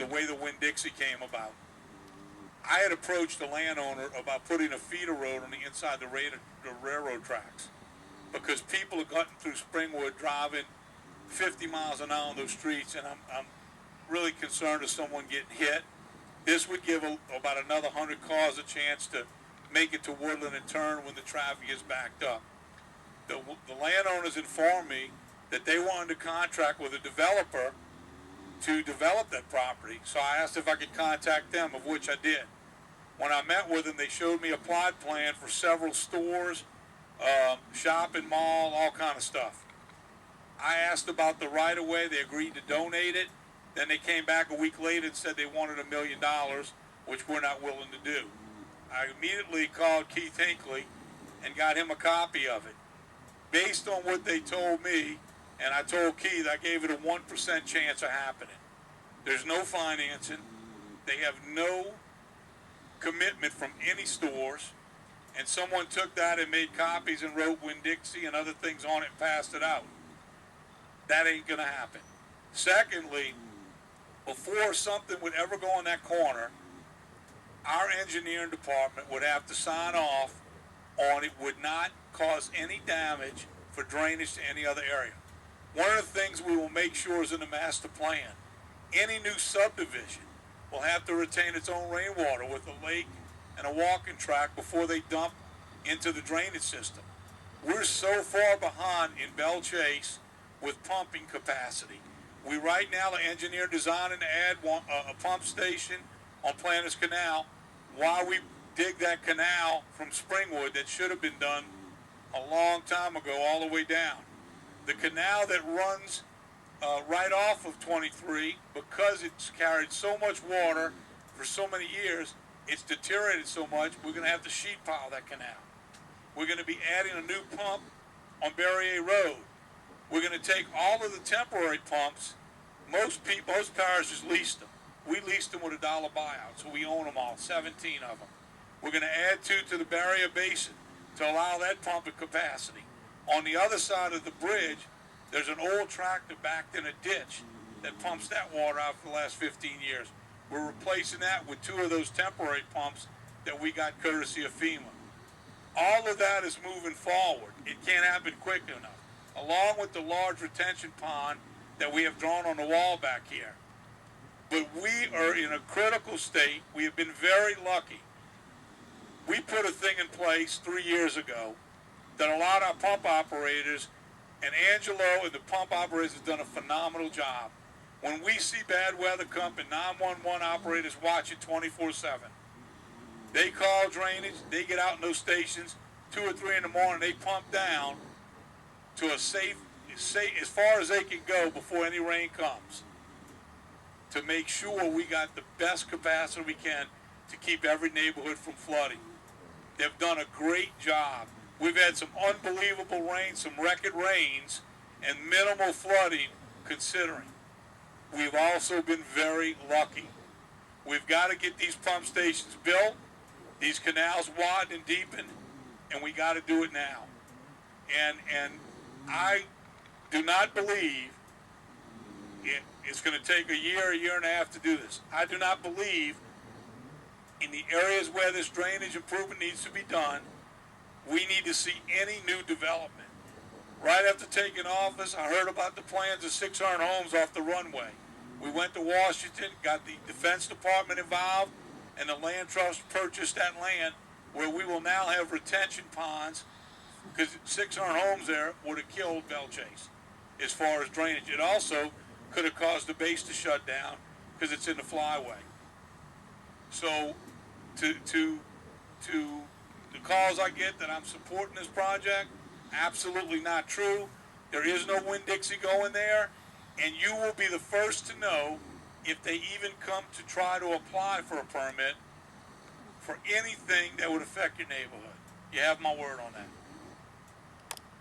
the way the Winn-Dixie came about. I had approached the landowner about putting a feeder road on the inside of the railroad tracks because people have gotten through Springwood driving 50 miles an hour on those streets, and I'm really concerned of someone getting hit. This would give about another 100 cars a chance to make it to Woodland and turn when the traffic is backed up. The landowners informed me that they wanted to contract with a developer to develop that property, so I asked if I could contact them, of which I did. When I met with them, they showed me a plot plan for several stores, shopping mall, all kind of stuff. I asked about the right-of-way. They agreed to donate it. Then they came back a week later and said they wanted $1 million, which we're not willing to do. I immediately called Keith Hinckley and got him a copy of it. Based on what they told me, and I told Keith, I gave it a 1% chance of happening. There's no financing. They have no commitment from any stores. And someone took that and made copies and wrote Winn-Dixie and other things on it and passed it out. That ain't going to happen. Secondly, before something would ever go in that corner, our engineering department would have to sign off on it would not cause any damage for drainage to any other area. One of the things we will make sure is in the master plan, any new subdivision will have to retain its own rainwater with a lake and a walking track before they dump into the drainage system. We're so far behind in Belle Chasse with pumping capacity. We right now are engineering designing to add a pump station on Planters Canal while we dig that canal from Springwood that should have been done a long time ago all the way down. The canal that runs right off of 23, because it's carried so much water for so many years, it's deteriorated so much, we're going to have to sheet pile that canal. We're going to be adding a new pump on Barrier Road. We're going to take all of the temporary pumps. Most parishes lease them. We leased them with $1 buyout, so we own them all, 17 of them. We're going to add 2 to the Barrier Basin to allow that pumping capacity. On the other side of the bridge, there's an old tractor backed in a ditch that pumps that water out for the last 15 years. We're replacing that with 2 of those temporary pumps that we got courtesy of FEMA. All of that is moving forward. It can't happen quick enough. Along with the large retention pond that we have drawn on the wall back here. But we are in a critical state. We have been very lucky. We put a thing in place 3 years ago that allowed our pump operators, and Angelo and the pump operators have done a phenomenal job. When we see bad weather come, and 911 operators watch it 24/7. They call drainage, they get out in those stations 2 or 3 in the morning, they pump down to a safe as far as they can go before any rain comes, to make sure we got the best capacity we can to keep every neighborhood from flooding. They've done a great job. We've had some unbelievable rain, some record rains, and minimal flooding considering. We've also been very lucky. We've got to get these pump stations built, these canals widened and deepened, and we got to do it now. And I do not believe it's going to take a year and a half to do this. I do not believe in the areas where this drainage improvement needs to be done, we need to see any new development. Right after taking office, I heard about the plans of 600 homes off the runway. We went to Washington, got the Defense Department involved, and the Land Trust purchased that land where we will now have retention ponds, because 600 homes there would have killed Belle Chasse as far as drainage. It also could have caused the base to shut down because it's in the flyway. So to the calls I get that I'm supporting this project, absolutely not true. There is no Winn-Dixie going there, and you will be the first to know if they even come to try to apply for a permit for anything that would affect your neighborhood. You have my word on that.